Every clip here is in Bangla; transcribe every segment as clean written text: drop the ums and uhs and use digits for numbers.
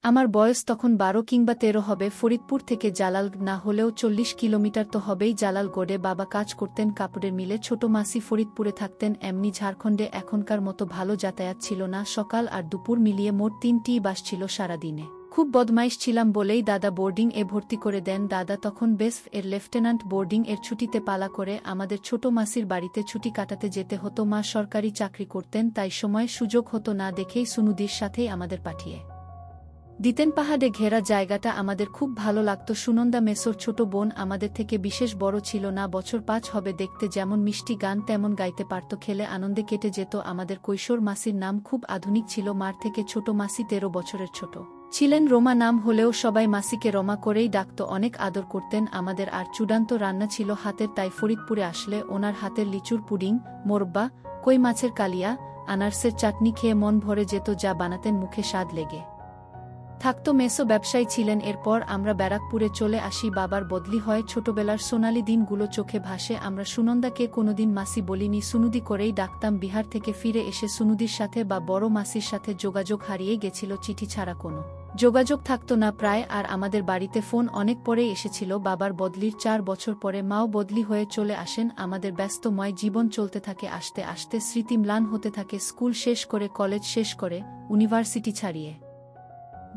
আমার বয়স তখন 12 কিংবা 13 হবে। ফরিদপুর থেকে জালালগড় না হলেও 40 কিলোমিটার তো হবেই। জালালগড়ে বাবা কাজ করতেন কাপড়ের মিলে, ছোট মাসি ফরিদপুরে থাকতেন। এমনি ঝাড়খণ্ডে এখনকার মতো ভালো যাতায়াত ছিল না। সকাল আর দুপুর মিলিয়ে মোট 3টি বাস ছিল সারাদিনে। খুব বদমাইশ ছিলাম বলেই দাদা বোর্ডিং এ ভর্তি করে দেন। দাদা তখন বেস এর লেফটেন্যান্ট। বোর্ডিং এর ছুটিতে পালা করে আমাদের ছোট মাসির বাড়িতে ছুটি কাটাতে যেতে হতো। মা সরকারি চাকরি করতেন, তাই সময় সুযোগ হতো না দেখেই সুনুদির সাথেই আমাদের পাঠিয়ে দিতেন। পাহাড়ে ঘেরা জায়গাটা আমাদের খুব ভালো লাগত। সুনন্দা মেসোর ছোট বোন আমাদের থেকে বিশেষ বড় ছিল না, বছর 5 হবে। দেখতে যেমন মিষ্টি, গান তেমন গাইতে পারত। খেলে আনন্দে কেটে যেত আমাদের কৈশোর। মাসির নাম খুব আধুনিক ছিল, মার থেকে ছোট। মাসি 13 বছরের ছোট ছিলেন। রোমা নাম হলেও সবাই মাসিকে রমা করেই ডাকত। অনেক আদর করতেন আমাদের। আর চূড়ান্ত রান্না ছিল হাতের, তাই ফরিদপুরে আসলে ওনার হাতের লিচুর পুডিং, মোরব্বা, কই মাছের কালিয়া, আনারসের চাটনি খেয়ে মন ভরে যেত। যা বানাতেন মুখে স্বাদ লেগে থাকতো। মেসো ব্যবসায়ী ছিলেন। এরপর আমরা ব্যারাকপুরে চলে আসি। বাবার বদলি হয়। ছোটবেলার সোনালি দিনগুলো চোখে ভাসে। আমরা সুনন্দাকে কোনোদিন মাসি বলিনি, সুনুদি করেই ডাকতাম। বিহার থেকে ফিরে এসে সুনুদির সাথে বা বড় মাসির সাথে যোগাযোগ হারিয়ে গেছিল। চিঠি ছাড়া কোনো যোগাযোগ থাকতো না প্রায়। আর আমাদের বাড়িতে ফোন অনেক পরেই এসেছিল। বাবার বদলির 4 বছর পরে মাও বদলি হয়ে চলে আসেন। আমাদের ব্যস্তময় জীবন চলতে থাকে। আস্তে আস্তে স্মৃতি ম্লান হতে থাকে। স্কুল শেষ করে, কলেজ শেষ করে, ইউনিভার্সিটি ছাড়িয়ে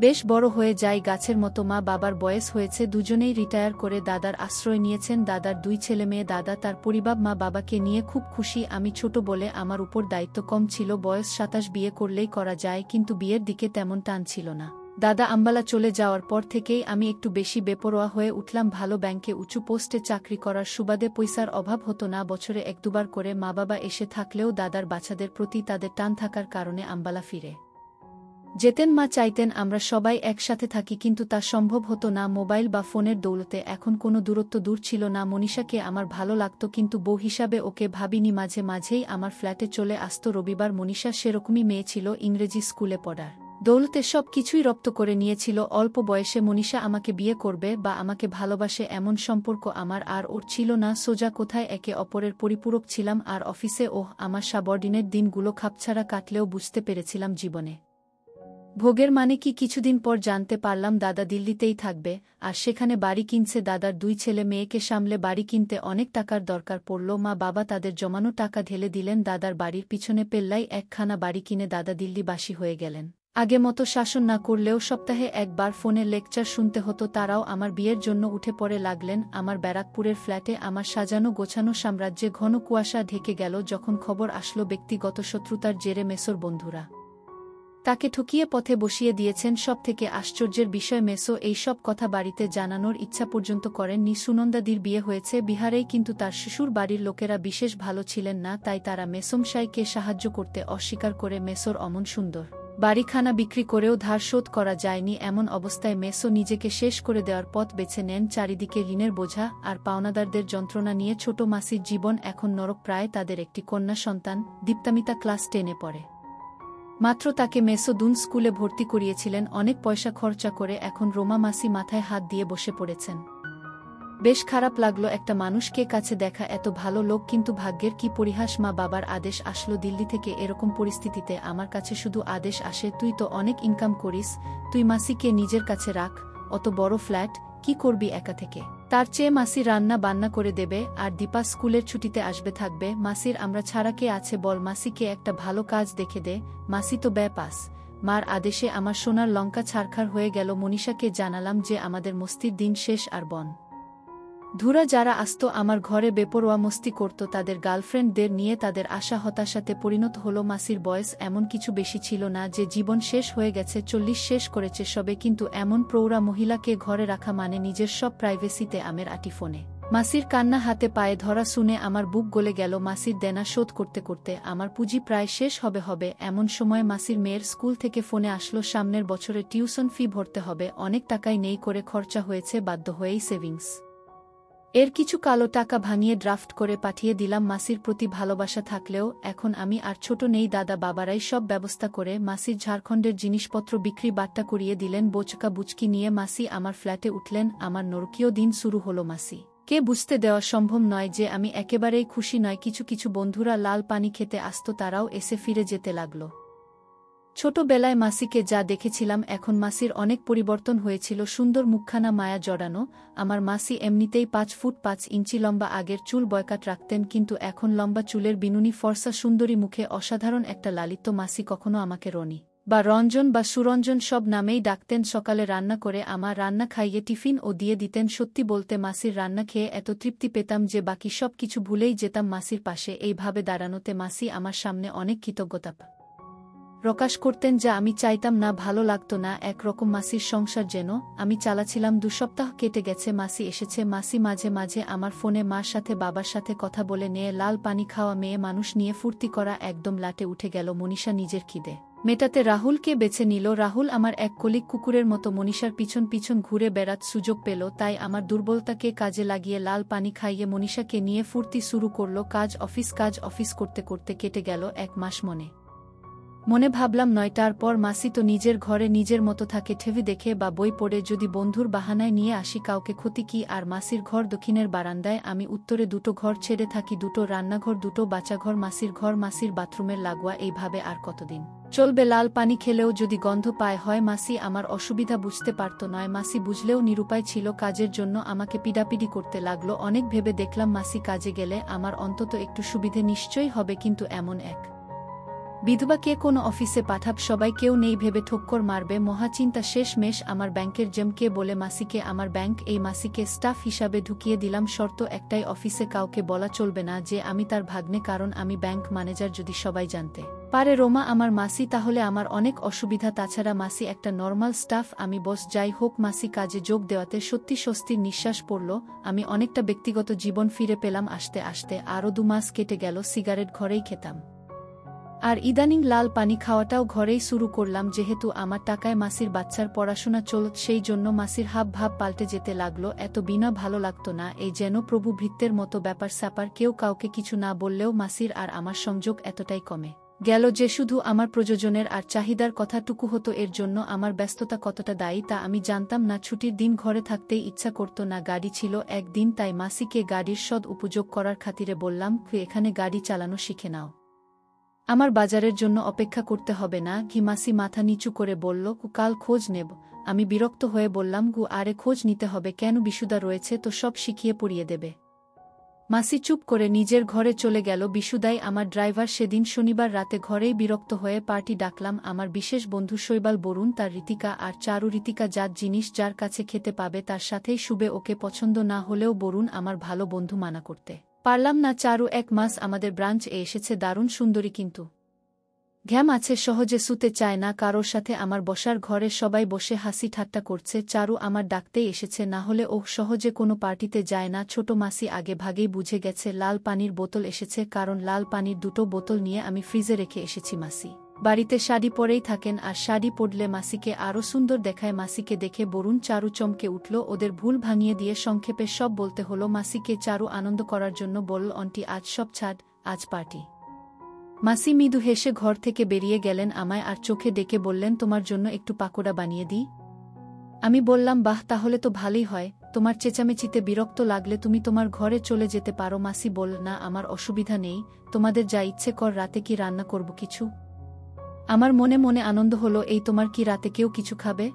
বেশ বড় হয়ে যায় গাছের মতো। মা বাবার বয়স হয়েছে, দুজনেই রিটায়ার করে দাদার আশ্রয় নিয়েছেন। দাদার 2 ছেলে মেয়ে। দাদা তার পরিবার, মা বাবাকে নিয়ে খুব খুশি। আমি ছোট বলে আমার উপর দায়িত্ব কম ছিল। বয়স 27, বিয়ে করলেই করা যায়, কিন্তু বিয়ের দিকে তেমন টান ছিল না। দাদা আম্বালা চলে যাওয়ার পর থেকেই আমি একটু বেশি বেপরোয়া হয়ে উঠলাম। ভালো ব্যাংকে উঁচু পোস্টে চাকরি করার সুবাদে পয়সার অভাব হতো না। বছরে 1-2 বার করে মা বাবা এসে থাকলেও দাদার বাচ্চাদের প্রতি তাদের টান থাকার কারণে আম্বালা ফিরে যেতেন। মা চাইতেন আমরা সবাই একসাথে থাকি, কিন্তু তা সম্ভব হতো না মোবাইল বা ফোনের দৌলতে। এখন কোনো দূরত্ব দূর ছিল না। মনীষাকে আমার ভালো লাগত, কিন্তু বউ হিসাবে ওকে ভাবিনি। মাঝে মাঝেই আমার ফ্ল্যাটে চলে আসত রবিবার। মনীষা সেরকমই মেয়ে ছিল, ইংরেজি স্কুলে পড়ার দৌলতে সব কিছুই রপ্ত করে নিয়েছিল। অল্প বয়সে মনীষা আমাকে বিয়ে করবে বা আমাকে ভালোবাসে এমন সম্পর্ক আমার আর ওর ছিল না। সোজা কোথায় একে অপরের পরিপূরক ছিলাম। আর অফিসে আমার সাবঅর্ডিনেট দিনগুলো খাপছাড়া কাটলেও বুঝতে পেরেছিলাম জীবনে ভোগের মানে কি। কিছুদিন পর জানতে পারলাম দাদা দিল্লিতেই থাকবে, আর সেখানে বাড়ি কিনছে। দাদার 2 ছেলে মেয়েকে সামলে বাড়ি কিনতে অনেক টাকার দরকার পড়ল। মা বাবা তাদের জমানো টাকা ঢেলে দিলেন। দাদার বাড়ির পিছনে পেল্লাই একখানা বাড়ি কিনে দাদা দিল্লিবাসী হয়ে গেলেন। আগে মতো শাসন না করলেও সপ্তাহে 1 বার ফোনে লেকচার শুনতে হতো। তারাও আমার বিয়ের জন্য উঠে পড়ে লাগলেন। আমার ব্যারাকপুরের ফ্ল্যাটে আমার সাজানো গোছানো সাম্রাজ্যে ঘন কুয়াশা ঢেকে গেল যখন খবর আসলো ব্যক্তিগত শত্রুতার জেরে মেসোর বন্ধুরা তাকে ঠকিয়ে পথে বসিয়ে দিয়েছেন। সব থেকে আশ্চর্যের বিষয়, মেসো এই সব কথা বাড়িতে জানানোর ইচ্ছা পর্যন্ত করেননি। সুনন্দাদির বিয়ে হয়েছে বিহারেই, কিন্তু তার শ্বশুর বাড়ির লোকেরা বিশেষ ভালো ছিলেন না, তাই তারা মেসোমশাইকে সাহায্য করতে অস্বীকার করে। মেসোর অমন সুন্দর বাড়িখানা বিক্রি করেও ধার শোধ করা যায়নি। এমন অবস্থায় মেসো নিজেকে শেষ করে দেওয়ার পথ বেছে নেন। চারিদিকে ঋণের বোঝা আর পাওনাদারদের যন্ত্রণা নিয়ে ছোট মাসির জীবন এখন নরক প্রায়। তাদের একটি কন্যা সন্তান দীপ্তামিতা ক্লাস 10-এ পড়ে মাত্র। তাকে মেসো দুন স্কুলে ভর্তি করিয়েছিলেন অনেক পয়সা খরচা করে। এখন রোমা মাসি মাথায় হাত দিয়ে বসে পড়েছেন। বেশ খারাপ লাগলো একটা মানুষকে কাছে দেখা, এত ভালো লোক, কিন্তু ভাগ্যের কি পরিহাস। মা বাবার আদেশ আসলো দিল্লি থেকে। এরকম পরিস্থিতিতে আমার কাছে শুধু আদেশ আসে, তুই তো অনেক ইনকাম করিস, তুই মাসিকে নিজের কাছে রাখ। অত বড় ফ্ল্যাট কি করবি একা থেকে? তার চেয়ে মাসি রান্না বান্না করে দেবে, আর দীপা স্কুলের ছুটিতে আসবে থাকবে। মাসির আমরা ছাড়া কে আছে বল? মাসিকে একটা ভালো কাজ দেখে দে। মাসি তো পাস। মার আদেশে আমার সোনার লঙ্কা ছারখার হয়ে গেল। মনীষাকে জানালাম যে আমাদের মস্তির দিন শেষ। আর বন ধুরা যারা আসতো আমার ঘরে বেপরোয়া মস্তি করত, তাদের গার্লফ্রেন্ডদের নিয়ে তাদের আশা হতাশাতে পরিণত হলো। মাসির বয়স এমন কিছু বেশি ছিল না যে জীবন শেষ হয়ে গেছে, 40 শেষ করেছে সবে, কিন্তু এমন প্রৌঢ়া মহিলাকে ঘরে রাখা মানে নিজের সব প্রাইভেসিতে আমের আটি ফোনে মাসির কান্না হাতে পায়ে ধরা শুনে আমার বুক গলে গেল। মাসির দেনা শোধ করতে করতে আমার পুঁজি প্রায় শেষ হবে। এমন সময় মাসির মেয়ের স্কুল থেকে ফোনে আসলো সামনের বছরে টিউশন ফি ভরতে হবে। অনেক টাকাই নেই করে খরচা হয়েছে, বাধ্য হয়েই সেভিংস এর কিছু কালো টাকা ভাঙিয়ে ড্রাফট করে পাঠিয়ে দিলাম। মাসির প্রতি ভালোবাসা থাকলেও এখন আমি আর ছোট নেই। দাদা বাবারাই সব ব্যবস্থা করে মাসির ঝাড়খণ্ডের জিনিসপত্র বিক্রি বাট্টা করিয়ে দিলেন। বোচকা বুচকি নিয়ে মাসি আমার ফ্ল্যাটে উঠলেন। আমার নরকীয় দিন শুরু হলো। মাসি কে বুঝতে দেওয়া সম্ভব নয় যে আমি একেবারেই খুশি নয়। কিছু কিছু বন্ধুরা লাল পানি খেতে আসত, তারাও এসে ফিরে যেতে লাগল। ছোটবেলায় মাসিকে যা দেখেছিলাম এখন মাসির অনেক পরিবর্তন হয়েছিল। সুন্দর মুখখানা মায়া জড়ানো। আমার মাসি এমনিতেই 5 ফুট 5 ইঞ্চি লম্বা, আগের চুল বয়কাট রাখতেন, কিন্তু এখন লম্বা চুলের বিনুনি ফর্সা সুন্দরী মুখে অসাধারণ একটা লালিত্য। মাসি কখনো আমাকে রনি বা রঞ্জন বা সুরঞ্জন সব নামেই ডাকতেন। সকালে রান্না করে আমার রান্না খাইয়ে টিফিন ও দিয়ে দিতেন। সত্যি বলতে মাসির রান্না খেয়ে এত তৃপ্তি পেতাম যে বাকি সব কিছু ভুলেই যেতাম মাসির পাশে এইভাবে দাঁড়ানোতে। মাসি আমার সামনে অনেক কৃতজ্ঞতা প্রকাশ করতেন, যা আমি চাইতাম না, ভালো লাগতো না একরকম। মাসির সংসার যেন আমি চালাছিলাম। 2 সপ্তাহ কেটে গেছে, মাসি এসেছে। মাসি মাঝে মাঝে আমার ফোনে মার সাথে বাবার সাথে কথা বলে নিয়ে লাল পানি খাওয়া মেয়ে মানুষ নিয়ে ফুর্তি করা একদম লাটে উঠে গেল। মনীষা নিজের খিদে মেটাতে রাহুলকে বেছে নিল। রাহুল আমার এক কলিক কুকুরের মতো মনীষার পিছন পিছন ঘুরে বেড়াত সুযোগ পেল, তাই আমার দুর্বলতাকে কাজে লাগিয়ে লাল পানি খাইয়ে মনীষাকে নিয়ে ফুর্তি শুরু করল। কাজ অফিস করতে করতে কেটে গেল 1 মাস। মনে ভাবলাম 9টার পর মাসি তো নিজের ঘরে নিজের মতো থাকে, টিভি দেখে বা বই পড়ে। যদি বন্ধুর বাহানায় নিয়ে আসি কাউকে, ক্ষতি কি? আর মাসির ঘর দক্ষিণের বারান্দায়, আমি উত্তরে 2টো ঘর ছেড়ে থাকি, 2টো রান্নাঘর, 2টো বাচ্চাঘর, মাসির ঘর, মাসির বাথরুমের লাগোয়া। এইভাবে আর কতদিন চলবে? লাল পানি খেলেও যদি গন্ধ পায় হয়। মাসি আমার অসুবিধা বুঝতে পারত নয়, মাসি বুঝলেও নিরুপায় ছিল। কাজের জন্য আমাকে পিডাপিডি করতে লাগলো। অনেক ভেবে দেখলাম মাসি কাজে গেলে আমার অন্তত একটু সুবিধে নিশ্চয়ই হবে, কিন্তু এমন এক বিধবাকে কোনো অফিসে পাঠাব, সবাই কেউ নেই ভেবে ঠক্কর মারবে, মহাচিন্তা। শেষমেশ আমার ব্যাংকের জেমকে বলে মাসিকে আমার ব্যাংক, এই মাসিকে স্টাফ হিসাবে ঢুকিয়ে দিলাম। শর্ত একটাই, অফিসে কাউকে বলা চলবে না যে আমি তার ভাগ্নে, কারণ আমি ব্যাংক ম্যানেজার। যদি সবাই জানতে পারে রোমা আমার মাসি, তাহলে আমার অনেক অসুবিধা। তাছাড়া মাসি একটা নর্মাল স্টাফ, আমি বস। যাই হোক, মাসি কাজে যোগ দেওয়াতে সত্যি স্বস্তির নিঃশ্বাস পড়ল। আমি অনেকটা ব্যক্তিগত জীবন ফিরে পেলাম। আস্তে আস্তে আরও 2 মাস কেটে গেল। সিগারেট ঘরেই খেতাম, আর ইদানিং লাল পানি খাওয়াটাও ঘরেই শুরু করলাম। যেহেতু আমার টাকায় মাসির বাচ্চার পড়াশোনা চলত, সেই জন্য মাসির হাব ভাব পাল্টে যেতে লাগলো। এত বিনা ভালো লাগতো না, এই যেন প্রভু ভৃত্যের মতো ব্যাপার স্যাপার। কেউ কাউকে কিছু না বললেও মাসির আর আমার সংযোগ এতটাই কমে গেল যে শুধু আমার প্রয়োজনের আর চাহিদার কথাটুকু হতো। এর জন্য আমার ব্যস্ততা কতটা দায়ী তা আমি জানতাম না। ছুটির দিন ঘরে থাকতেই ইচ্ছা করতো না। গাড়ি ছিল একদিন, তাই মাসিকে গাড়ির সদ উপযোগ করার খাতিরে বললাম, এখানে গাড়ি চালানো শিখে নাও, আমার বাজারের জন্য অপেক্ষা করতে হবে না। মাসি মাথা নিচু করে বলল, কাল খোঁজ নেব। আমি বিরক্ত হয়ে বললাম, আরে খোঁজ নিতে হবে কেন? বিশুদা রয়েছে তো, সব শিখিয়ে পড়িয়ে দেবে। মাসি চুপ করে নিজের ঘরে চলে গেল। বিশুদাই আমার ড্রাইভার। সেদিন শনিবার রাতে ঘরেই বিরক্ত হয়ে পার্টি ডাকলাম। আমার বিশেষ বন্ধু শৈবাল, বরুণ, তার ঋতিকা আর চারু। ঋতিকা জাত জিনিস যার কাছে খেতে পাবে তার সাথেই শুবে। ওকে পছন্দ না হলেও বরুণ আমার ভালো বন্ধু, মানা করতে পারলাম না। চারু 1 মাস আমাদের ব্রাঞ্চ এসেছে, দারুণ সুন্দরী, কিন্তু ঘ্যাম আছে, সহজে শুতে চায় না কারোর সাথে। আমার বসার ঘরে সবাই বসে হাসি ঠাট্টা করছে। চারু আমার ডাকতেই এসেছে, না হলে ও সহজে কোনো পার্টিতে যায় না। ছোট মাসি আগে ভাগেই বুঝে গেছে লাল পানির বোতল এসেছে, কারণ লাল পানির 2টো বোতল নিয়ে আমি ফ্রিজে রেখে এসেছি। মাসি বাড়িতে শাড়ি পরেই থাকেন, আর শাড়ি পরলে মাসিকে আরও সুন্দর দেখায়। মাসিকে দেখে বরুণ চারু চমকে উঠল। ওদের ভুল ভাঙিয়ে দিয়ে সংক্ষেপে সব বলতে হলো মাসিকে। চারু আনন্দ করার জন্য বলল, আন্টি আজ সব ছাড়, আজ পার্টি। মাসি মৃদু হেসে ঘর থেকে বেরিয়ে গেলেন। আমায় আর চোখে ডেকে বললেন, তোমার জন্য একটু পাকোড়া বানিয়ে দিই? আমি বললাম, বাহ, তাহলে তো ভালোই হয়। তোমার চেঁচামেচিতে বিরক্ত লাগলে তুমি তোমার ঘরে চলে যেতে পারো। মাসি বলল, না, আমার অসুবিধা নেই, তোমাদের যা ইচ্ছে কর। রাতে কি রান্না করব কিছু? আমার মনে মনে আনন্দ হলো, এই তোমার কি রাতে কেউ কিছু খাবে?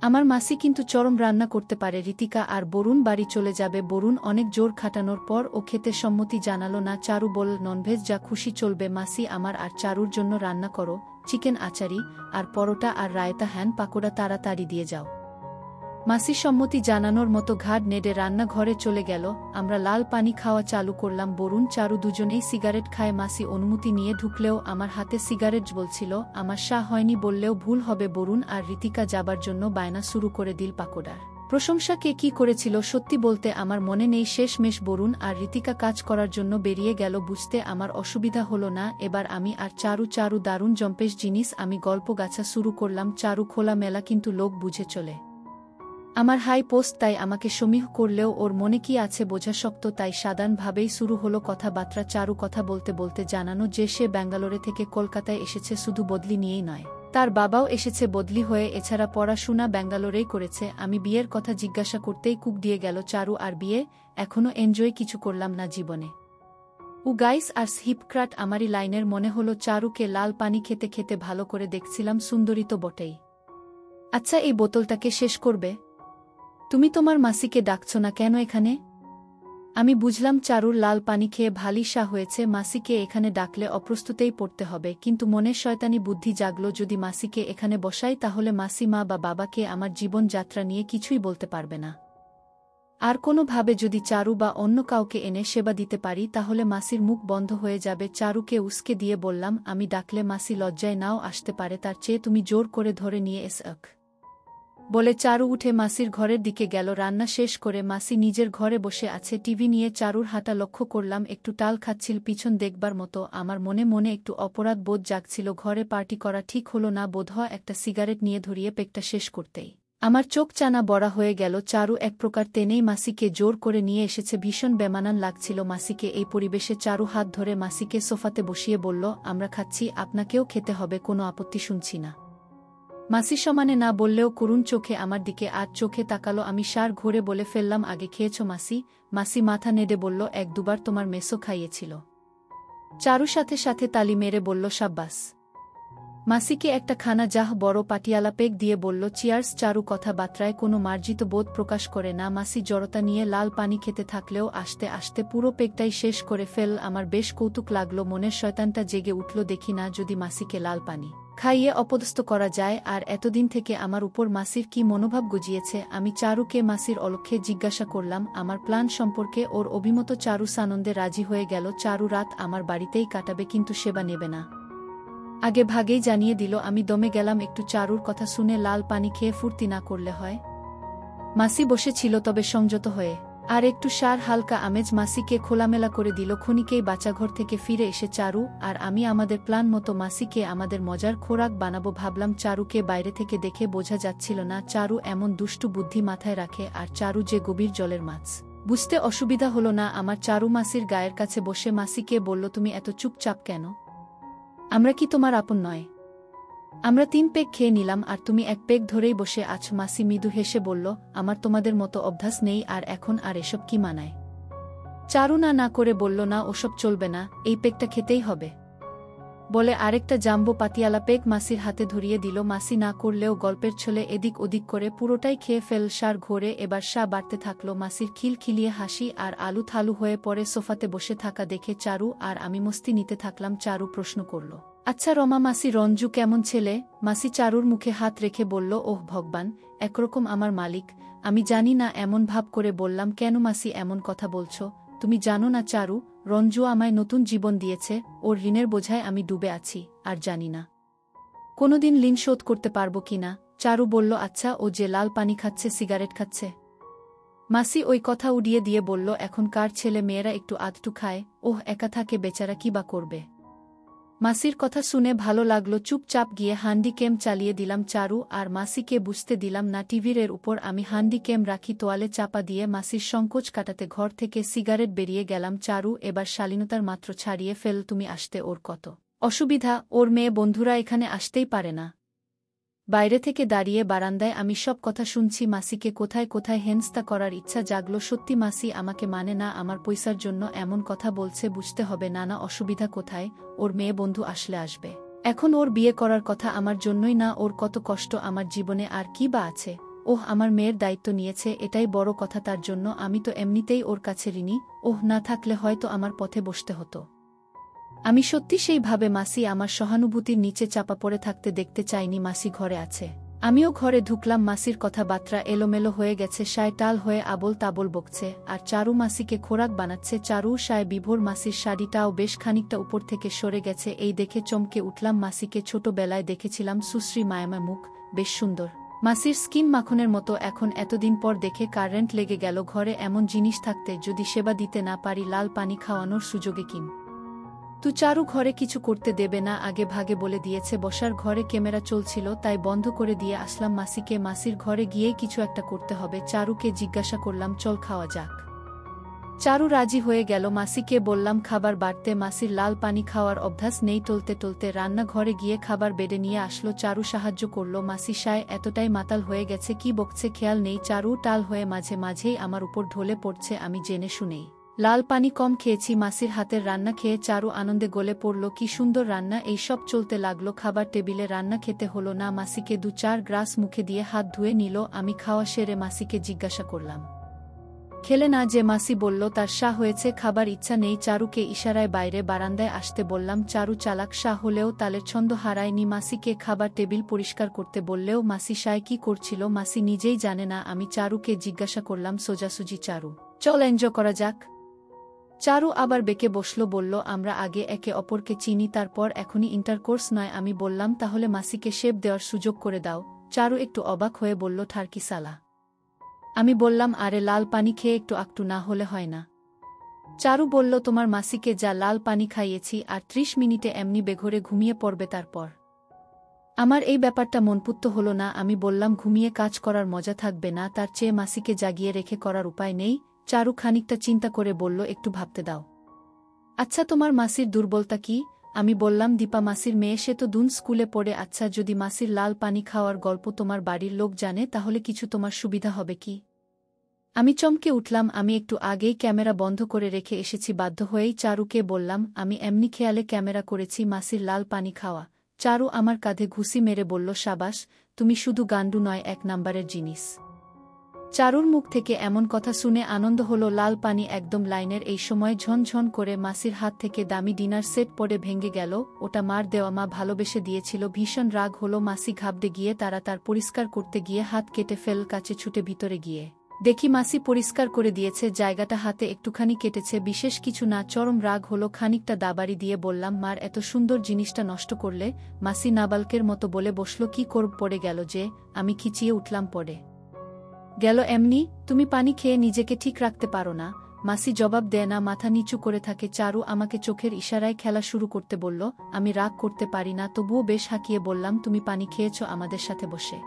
আমার মাসি কিন্তু চরম রান্না করতে পারে। ঋতিকা আর বরুণ বাড়ি চলে যাবে। বরুণ অনেক জোর খাটানোর পর ও খেতে সম্মতি জানালো না। চারু বলল, ননভেজ যা খুশি চলবে। মাসি, আমার আর চারুর জন্য রান্না করো, চিকেন আচারি আর পরোটা আর রায়তা, হ্যান পাকোড়া তাড়াতাড়ি দিয়ে যাও। মাসি সম্মতি জানানোর মতো ঘাড় নেড়ে রান্নাঘরে চলে গেল। আমরা লাল পানি খাওয়া চালু করলাম। বরুণ চারু দুজনেই সিগারেট খায়। মাসি অনুমতি নিয়ে ঢুকলেও আমার হাতে সিগারেট জ্বলছিল। আমার শাহ হয়নি বললেও ভুল হবে। বরুণ আর ঋতিকা যাবার জন্য বায়না শুরু করে দিল। পাকোড়ার প্রশংসা কে কি করেছিল সত্যি বলতে আমার মনে নেই। শেষমেশ বরুণ আর ঋতিকা কাজ করার জন্য বেরিয়ে গেল। বুঝতে আমার অসুবিধা হলো না। এবার আমি আর চারু দারুণ জম্পেশ জিনিস। আমি গল্প গাছা শুরু করলাম। চারু খোলা মেলা, কিন্তু লোক বুঝে চলে। আমার হাই পোস্ট, তাই আমাকে সমীহ করলেও ওর মনে কি আছে বোঝা শক্ত। তাই সাধারণভাবেই শুরু হলো কথাবার্তা। চারু কথা বলতে বলতে জানানো যে সে ব্যাঙ্গালোরে থেকে কলকাতায় এসেছে, শুধু বদলি নিয়েই নয়, তার বাবাও এসেছে বদলি হয়ে। এছাড়া পড়াশোনা ব্যাঙ্গালোরেই করেছে। আমি বিয়ের কথা জিজ্ঞাসা করতেই কুক দিয়ে গেল চারু, আর বিয়ে? এখনো এনজয় কিছু করলাম না জীবনে। গাইস আর হিপক্রাট আমারই লাইনের মনে হলো চারুকে লাল পানি খেতে খেতে ভালো করে দেখছিলাম, সুন্দরী তো বটেই। আচ্ছা, এই বোতলটাকে শেষ করবে? তুমি তোমার মাসিকে ডাকছ না কেন এখানে? আমি বুঝলাম চারুর লাল পানি খেয়ে ভালই সা হয়েছে, মাসিকে এখানে ডাকলে অপ্রস্তুতেই পড়তে হবে, কিন্তু মনের শয়তানি বুদ্ধি জাগল, যদি মাসিকে এখানে বসাই তাহলে মাসি মা বা বাবাকে আমার জীবনযাত্রা নিয়ে কিছুই বলতে পারবে না। আর কোনোভাবে যদি চারু বা অন্য কাউকে এনে সেবা দিতে পারি তাহলে মাসির মুখ বন্ধ হয়ে যাবে। চারুকে উস্কে দিয়ে বললাম, আমি ডাকলে মাসি লজ্জায় নাও আসতে পারে, তার চেয়ে তুমি জোর করে ধরে নিয়ে বলে চারু উঠে মাসির ঘরের দিকে গেল। রান্না শেষ করে মাসি নিজের ঘরে বসে আছে টিভি নিয়ে। চারুর হাঁটা লক্ষ্য করলাম, একটু টাল খাচ্ছিল পিছন দেখবার মতো। আমার মনে মনে একটু অপরাধ বোধ জাগছিল, ঘরে পার্টি করা ঠিক হলো না বোধহয়। একটা সিগারেট নিয়ে ধরিয়ে পেকটা শেষ করতেই আমার চোখ চানা বড়া হয়ে গেল। চারু এক প্রকার টেনেই মাসিকে জোর করে নিয়ে এসেছে, ভীষণ বেমানান লাগছিল মাসিকে এই পরিবেশে। চারু হাত ধরে মাসিকে সোফাতে বসিয়ে বলল, আমরা খাচ্ছি, আপনাকেও খেতে হবে, কোনো আপত্তি শুনছি না। মাসি সমানে না বললেও করুণ চোখে আমার দিকে আর চোখে তাকালো। আমি সার ঘুরে বলে ফেললাম, আগে খেয়েছ মাসি? মাসি মাথা নেড়ে বলল, এক দুবার তোমার মেসো খাইয়েছিল। চারু সাথে সাথে তালি মেরে বলল, সাব্বাস। মাসিকে একটা খানা জাহ বড় পাটিয়ালা পেক দিয়ে বলল, চিয়ার্স। চারু কথাবার্তায় কোনো মার্জিত বোধ প্রকাশ করে না। মাসি জড়তা নিয়ে লাল পানি খেতে থাকলেও আস্তে আস্তে পুরো পেকটাই শেষ করে ফেল। আমার বেশ কৌতুক লাগলো, মনের শয়তানটা জেগে উঠল। দেখি না যদি মাসিকে লাল পানি খাইয়ে অপদস্থ করা যায়। আর এতদিন থেকে আমার উপর মাসির কি মনোভাব গজিয়েছে। আমি চারুকে মাসির অলক্ষ্যে জিজ্ঞাসা করলাম আমার প্ল্যান সম্পর্কে। ওর অভিমত। চারু সানন্দে রাজি হয়ে গেল। চারু রাত আমার বাড়িতেই কাটাবে, কিন্তু সেবা নেবে না। আগে ভাগেই জানিয়ে দিল। আমি দমে গেলাম একটু। চারুর কথা শুনে লাল পানি খেয়ে ফুর্তি না করলে হয়? মাসি বসেছিল তবে সংযত হয়ে, আর একটু সার হালকা আমেজ মাসিকে খোলামেলা করে দিল। ক্ষণিকেই বাচ্চাঘর থেকে ফিরে এসে চারু আর আমি আমাদের প্ল্যান মতো মাসিকে আমাদের মজার খোরাক বানাবো ভাবলাম। চারুকে বাইরে থেকে দেখে বোঝা যাচ্ছিল না চারু এমন দুষ্টু বুদ্ধি মাথায় রাখে, আর চারু যে গভীর জলের মাছ। বুঝতে অসুবিধা হলো না আমার। চারু মাসির গায়ের কাছে বসে মাসিকে বলল, তুমি এত চুপচাপ কেন? আমরা কি তোমার আপন নয়? আমরা 3 পেগ খেয়ে নিলাম আর তুমি 1 পেগ ধরেই বসে আছো। মাসি মৃদু হেসে বলল, আমার তোমাদের মতো অভ্যাস নেই, আর এখন আর এসব কি মানায়? চারু না করে বলল, না ওসব চলবে না, এই পেগটা খেতেই হবে। বলে আরেকটা জাম্বো পাতিয়ালা পেগ মাসির হাতে ধরিয়ে দিল। মাসি না করলেও গল্পের ছলে এদিক ওদিক করে পুরোটাই খেয়ে ফেল। সার ঘোরে এবার সা বাড়তে থাকল। মাসির খিলখিলিয়ে হাসি আর আলু থালু হয়ে পড়ে সোফাতে বসে থাকা দেখে চারু আর আমি মস্তি নিতে থাকলাম। চারু প্রশ্ন করল, আচ্ছা রমা মাসি, রঞ্জু কেমন ছেলে? মাসি চারুর মুখে হাত রেখে বলল, ওহ ভগবান, একরকম আমার মালিক। আমি জানি না। এমন ভাব করে বললাম, কেন মাসি এমন কথা বলছো? তুমি জানো না চারু, রঞ্জু আমায় নতুন জীবন দিয়েছে। ওর ঋণের বোঝায় আমি ডুবে আছি, আর জানি না কোনোদিন ঋণ শোধ করতে পারবো কিনা। চারু বলল, আচ্ছা ও যে লাল পানি খাচ্ছে, সিগারেট খাচ্ছে? মাসি ওই কথা উড়িয়ে দিয়ে বলল, এখনকার ছেলে মেয়েরা একটু আধটু খায়, ওহ একা থাকে বেচারা, কি বা করবে। মাসির কথা শুনে ভালো লাগলো। চুপচাপ গিয়ে হ্যান্ডিক্যাম চালিয়ে দিলাম। চারু আর মাসিকে বুঝতে দিলাম না টিভির উপর আমি হ্যান্ডিক্যাম রাখি। তোয়ালে চাপা দিয়ে মাসির সংকোচ কাটাতে ঘর থেকে সিগারেট বেরিয়ে গেলাম। চারু এবার শালীনতার মাত্র ছাড়িয়ে ফেল। তুমি আসতে ওর কত অসুবিধা? ওর মেয়ে বন্ধুরা এখানে আসতেই পারে না। বাইরে থেকে দাঁড়িয়ে বারান্দায় আমি সব কথা শুনছি। মাসিকে কোথায় কোথায় হেনস্তা করার ইচ্ছা জাগলো। সত্যি মাসি আমাকে মানে না, আমার পয়সার জন্য এমন কথা বলছে। বুঝতে হবে না অসুবিধা কোথায়, ওর মেয়ে বন্ধু আসলে আসবে। এখন ওর বিয়ে করার কথা আমার জন্যই না। ওর কত কষ্ট আমার জীবনে, আর কি বা আছে। ওহ আমার মেয়ের দায়িত্ব নিয়েছে, এটাই বড় কথা। তার জন্য আমি তো এমনিতেই ওর কাছে ঋণী। ওহ না থাকলে হয়তো আমার পথে বসতে হতো। আমি সত্যি সেইভাবে মাসি আমার সহানুভূতির নিচে চাপা পড়ে থাকতে দেখতে চাইনি। মাসি ঘরে আছে। আমিও ঘরে ঢুকলাম। মাসির কথাবার্তা এলোমেলো হয়ে গেছে। সায় টাল হয়ে আবল তাবল বকছে, আর চারু মাসিকে খোরাক বানাচ্ছে। চারু সায় বিভোর। মাসির শাড়িটাও বেশ খানিকটা উপর থেকে সরে গেছে। এই দেখে চমকে উঠলাম। মাসিকে ছোটবেলায় দেখেছিলাম সুশ্রী মায়ামা মুখ, বেশ সুন্দর। মাসির স্কিন মাখনের মতো। এখন এতদিন পর দেখে কারেন্ট লেগে গেল। ঘরে এমন জিনিস থাকতে যদি সেবা দিতে না পারি, লাল পানি খাওয়ানোর সুযোগে কিন তু চারু ঘরে কিছু করতে দেবে না, আগে ভাগে বলে দিয়েছে। বসার ঘরে ক্যামেরা চলছিল, তাই বন্ধ করে দিয়ে আসলাম মাসিকে। মাসির ঘরে গিয়েই কিছু একটা করতে হবে। চারুকে জিজ্ঞাসা করলাম, চল খাওয়া যাক। চারু রাজি হয়ে গেল। মাসিকে বললাম খাবার বাড়তে। মাসির লাল পানি খাওয়ার অভ্যাস নেই। টলতে টলতে রান্নাঘরে গিয়ে খাবার বেড়ে নিয়ে আসলো। চারু সাহায্য করল। মাসি সায় এতটাই মাতাল হয়ে গেছে কি বকছে খেয়াল নেই। চারু টাল হয়ে মাঝে মাঝেই আমার উপর ঢলে পড়ছে, আমি জেনে শুনেই লাল পানি কম খেয়েছি। মাসির হাতের রান্না খেয়ে চারু আনন্দে গলে পড়ল। কি সুন্দর রান্না! এই সব চলতে লাগলো। খাবার টেবিলে রান্না খেতে হলো না মাসিকে। 2-4 গ্রাস মুখে দিয়ে হাত ধুয়ে নিল। আমি খাওয়া সেরে মাসিকে জিজ্ঞাসা করলাম, খেলে না যে? মাসি বলল তার শাহ হয়েছে, খাবার ইচ্ছা নেই। চারুকে ইশারায় বাইরে বারান্দায় আসতে বললাম। চারু চালাক শাহ হলেও তালের ছন্দ হারায়নি। মাসিকে খাবার টেবিল পরিষ্কার করতে বললেও মাসি শায় কি করছিল মাসি নিজেই জানে না। আমি চারুকে জিজ্ঞাসা করলাম, সোজাসুজি চারু, চল এনজয় করা যাক। চারু আবার বেঁকে বসল, বলল, আমরা আগে একে অপরকে চিনি, তারপর এখনই ইন্টারকোর্স নয়। আমি বললাম, তাহলে মাসিকে শেপ দেওয়ার সুযোগ করে দাও। চারু একটু অবাক হয়ে বলল, ঠারকি সালা। আমি বললাম, আরে লাল পানি খেয়ে একটু না হলে হয় না? চারু বলল, তোমার মাসিকে যা লাল পানি খাইয়েছি আর 30 মিনিটে এমনি বেঘরে ঘুমিয়ে পড়বে। তারপর আমার এই ব্যাপারটা মনপুত্ত হল না। আমি বললাম, ঘুমিয়ে কাজ করার মজা থাকবে না? তার চেয়ে মাসিকে জাগিয়ে রেখে করার উপায় নেই? চারু খানিকটা চিন্তা করে বলল, একটু ভাবতে দাও। আচ্ছা, তোমার মাসির দুর্বলতা কি? আমি বললাম, দীপা মাসির মেয়ে, সে তো দুন স্কুলে পড়ে। আচ্ছা, যদি মাসির লাল পানি খাওয়ার গল্প তোমার বাড়ির লোক জানে, তাহলে কিছু তোমার সুবিধা হবে কি? আমি চমকে উঠলাম। আমি একটু আগেই ক্যামেরা বন্ধ করে রেখে এসেছি। বাধ্য হয়েই চারুকে বললাম, আমি এমনি খেয়ালে ক্যামেরা করেছি মাসির লাল পানি খাওয়া। চারু আমার কাঁধে ঘুষি মেরে বলল, সাবাস, তুমি শুধু গান্ডু নয়, 1 নাম্বারের জিনিস। চারুর মুখ থেকে এমন কথা শুনে আনন্দ হলো। লাল পানি একদম লাইনের। এই সময় ঝনঝন করে মাসির হাত থেকে দামি ডিনার সেট পড়ে ভেঙে গেল। ওটা মার দেওয়া, মা ভালোবেসে দিয়েছিল। ভীষণ রাগ হলো। মাসি ঘাবড়ে গিয়ে তার পরিষ্কার করতে গিয়ে হাত কেটে ফেল। কাছে ছুটে ভিতরে গিয়ে দেখি মাসি পরিষ্কার করে দিয়েছে। জায়গাটা হাতে একটুখানি কেটেছে, বিশেষ কিছু না। চরম রাগ হলো। খানিকটা দাবাড়ি দিয়ে বললাম, মার এত সুন্দর জিনিসটা নষ্ট করলে? মাসি নাবালকের মতো বলে বসল, কি করব, পড়ে গেল যে। আমি খিচিয়ে উঠলাম, পড়ে গেল এমনি? তুমি পানি খেয়ে নিজেকে ঠিক রাখতে পারো না? মাসি জবাব দেয় না, মাথা নিচু করে থাকে। চারু আমাকে চোখের ইশারায় খেলা শুরু করতে বলল। আমি রাগ করতে পারি না, তবুও বেশ হাঁকিয়ে বললাম, তুমি পানি খেয়েছ আমাদের সাথে বসে?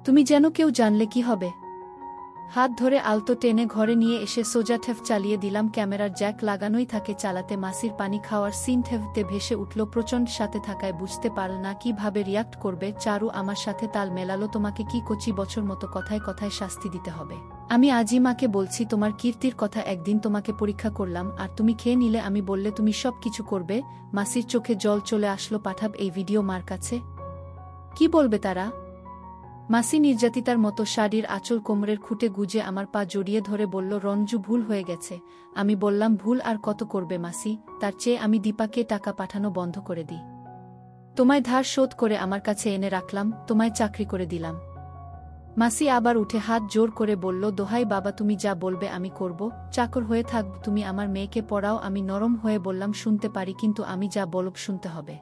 তুমি যেন কেউ জানলে কি হবে? হাত ধরে আলতো টেনে ঘরে নিয়ে এসে সোজা ঠেফ চালিয়ে দিলাম। ক্যামেরার জ্যাক লাগানোই থাকে চালাতে। মাসির পানি খাওয়ার সিন ঠেফতে ভেসে উঠল। প্রচণ্ড সাথে থাকায় বুঝতে পারল না কিভাবে রিয়াক্ট করবে। চারু আমার সাথে তাল মেলালো। তোমাকে কি কচি বছর মতো কথায় কথায় শাস্তি দিতে হবে? আমি আজই মাকে বলছি তোমার কীর্তির কথা। একদিন তোমাকে পরীক্ষা করলাম আর তুমি খেয়ে নিলে। আমি বললে তুমি সব কিছু করবে? মাসির চোখে জল চলে আসলো। পাঠাব এই ভিডিও মার কাছে? কি বলবে তারা? মাসি নির্যাতিতার মতো শাড়ির আঁচল কোমরের খুঁটে গুজে আমার পা জড়িয়ে ধরে বলল, রঞ্জু, ভুল হয়ে গেছে। আমি বললাম, ভুল আর কত করবে মাসি? তার চেয়ে আমি দীপাকে টাকা পাঠানো বন্ধ করে দিই। তোমায় ধার শোধ করে আমার কাছে এনে রাখলাম, তোমায় চাকরি করে দিলাম। মাসি আবার উঠে হাত জোর করে বলল, দোহাই বাবা, তুমি যা বলবে আমি করব। চাকর হয়ে থাকব, তুমি আমার মেয়েকে পড়াও। আমি নরম হয়ে বললাম, শুনতে পারি, কিন্তু আমি যা বলব শুনতে হবে।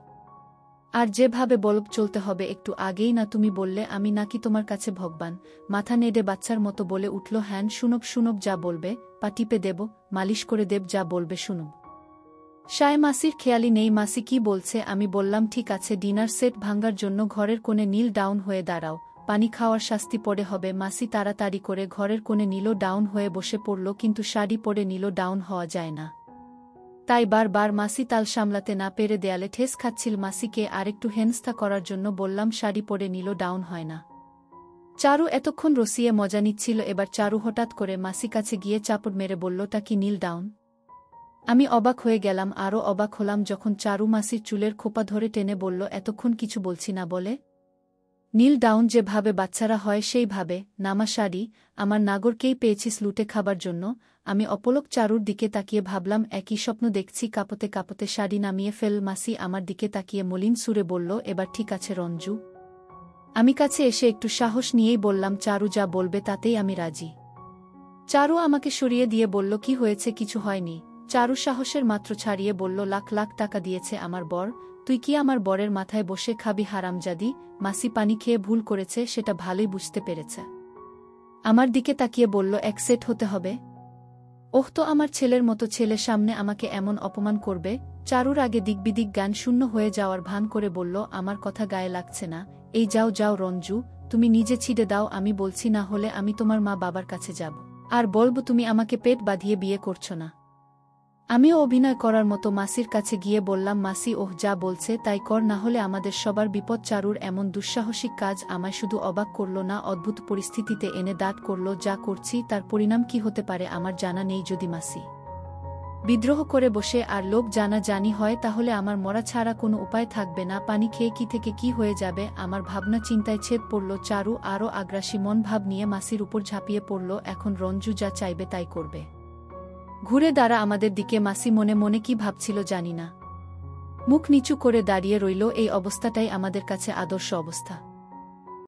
আর যেভাবে বলব চলতে হবে। একটু আগেই না তুমি বললে আমি নাকি তোমার কাছে ভগবান? মাথা নেড়ে বাচ্চার মতো বলে উঠল, হ্যান, শুনব যা বলবে। পা টিপে দেব, মালিশ করে দেব, যা বলবে শুনব। শায় মাসির খেয়ালি নেই মাসি কি বলছে। আমি বললাম, ঠিক আছে, ডিনার সেট ভাঙ্গার জন্য ঘরের কোণে নীল ডাউন হয়ে দাঁড়াও। পানি খাওয়ার শাস্তি পড়ে হবে। মাসি তাড়াতাড়ি করে ঘরের কোণে নীল ডাউন হয়ে বসে পড়ল, কিন্তু শাড়ি পরে নীল ডাউন হওয়া যায় না। তাই বারবার মাসি তাল সামলাতে না পেরে দেয়ালে ঠেস খাচ্ছিল। মাসিকে আরেকটু হেনস্থা করার জন্য বললাম, শাড়ি পরে নীল ডাউন হয় না। চারু এতক্ষণ রসিয়ে মজা নিচ্ছিল। এবার চারু হঠাৎ করে মাসি কাছে গিয়ে চাপড় মেরে বলল, তা কি নীল ডাউন? আমি অবাক হয়ে গেলাম। আরও অবাক হলাম যখন চারু মাসির চুলের খোপা ধরে টেনে বলল, এতক্ষণ কিছু বলছি না বলে? নীল ডাউন যেভাবে বাচ্চারা হয় সেইভাবে। নামা শাড়ি। আমার নাগরকেই পেয়েছিস লুটে খাবার জন্য? আমি অপলক চারুর দিকে তাকিয়ে ভাবলাম, একই স্বপ্ন দেখছি। কাঁপতে কাঁপতে শাড়ি নামিয়ে ফেল। মাসি আমার দিকে তাকিয়ে মলিন সুরে বলল, এবার ঠিক আছে রঞ্জু। আমি কাছে এসে একটু সাহস নিয়েই বললাম, চারু যা বলবে তাতেই আমি রাজি। চারু আমাকে সরিয়ে দিয়ে বলল, কি হয়েছে? কিছু হয়নি। চারু সাহসের মাত্র ছাড়িয়ে বলল, লাখ লাখ টাকা দিয়েছে আমার বর, তুই কি আমার বরের মাথায় বসে খাবি হারামজাদি? মাসি পানি খেয়ে ভুল করেছে, সেটা ভালোই বুঝতে পেরেছে। আমার দিকে তাকিয়ে বলল, এক সেট হতে হবে? ওহ, তো আমার ছেলের মতো ছেলে সামনে আমাকে এমন অপমান করবে? চারুর আগে দিকবিদিক জ্ঞান শূন্য হয়ে যাওয়ার ভান করে বলল, আমার কথা গায়ে লাগছে না। এই যাও যাও রঞ্জু, তুমি নিজে ছিঁড়ে দাও। আমি বলছি, না হলে আমি তোমার মা বাবার কাছে যাব আর বলব তুমি আমাকে পেট বাঁধিয়ে বিয়ে করছো না। আমিও অভিনয় করার মতো মাসির কাছে গিয়ে বললাম, মাসি, ওহ, যা বলছে তাই কর, না হলে আমাদের সবার বিপদ। চারুর এমন দুঃসাহসিক কাজ আমায় শুধু অবাক করল না, অদ্ভুত পরিস্থিতিতে এনে দাঁড় করল। যা করছি তার পরিণাম কি হতে পারে আমার জানা নেই। যদি মাসি বিদ্রোহ করে বসে আর লোক জানা জানি হয় তাহলে আমার মরা ছাড়া কোনো উপায় থাকবে না, পানি খেয়ে কি থেকে কি হয়ে যাবে। আমার ভাবনা চিন্তায় ছেদ পড়ল। চারু আরও আগ্রাসী মন ভাব নিয়ে মাসির উপর ঝাঁপিয়ে পড়ল। এখন রঞ্জু যা চাইবে তাই করবে। ঘুরে দাঁড়া আমাদের দিকে। মাসি মনে মনে কি ভাবছিল জানি না, মুখ নিচু করে দাঁড়িয়ে রইল। এই অবস্থাটাই আমাদের কাছে আদর্শ অবস্থা।